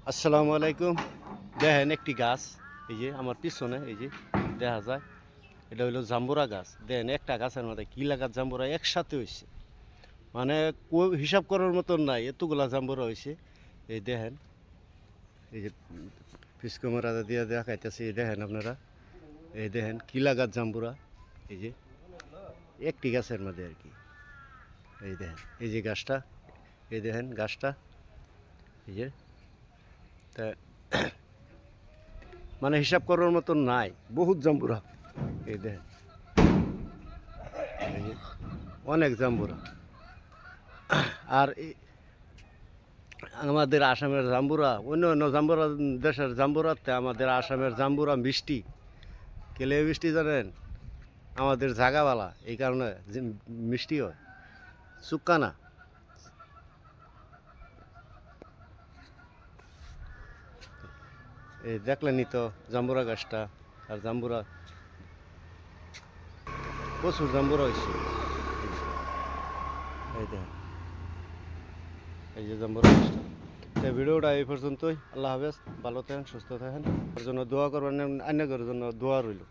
আসসালামু আলাইকুম। দেখেন একটি গাছ, এই যে আমার পিছনে এই যে দেখা যায়, এটা হইলো জাম্বুরা গাছ। দেখেন একটা গাছের মধ্যে কি লাগাত জাম্বুরা একসাথে হয়েছে, মানে হিসাব করার মতন নাই, এতগুলা জাম্বুরা হয়েছে। এই দেখেন, এই যে পিস ক্যামেরা দিয়ে দেখাইতেছি, এই দেখেন আপনারা, এই দেখেন কি লাগাত জাম্বুরা, এই যে একটি গাছের মধ্যে আর কি। এই দেখেন এই যে গাছটা, এই দেখেন গাছটা, এই যে তা মানে হিসাব করার মতন নাই, বহুত জাম্বুরা। এই দেখেন, এই যে অনেক জাম্বুরা। আর আমাদের আসামের জাম্বুরা, অন্য অন্য জাম্বুরা, দেশের জাম্বুরাতে আমাদের আসামের জাম্বুরা মিষ্টি। কেলে মিষ্টি জানেন? আমাদের জাগাওয়ালা, এই কারণে মিষ্টি হয়, চুক্কা না। এই দেখলেনই তো জাম্বুরা গাছটা, আর জাম্বুরা প্রচুর জাম্বুরা হয়েছে। এই দেখেন, এই যে জাম্বুরা গাছটা। এই ভিডিওটা এই পর্যন্তই। আল্লাহ হাফেজ, ভালো থাকেন, সুস্থ থাকেন। তার জন্য দোয়া করবেন, অন্যের জন্য দোয়া রইল।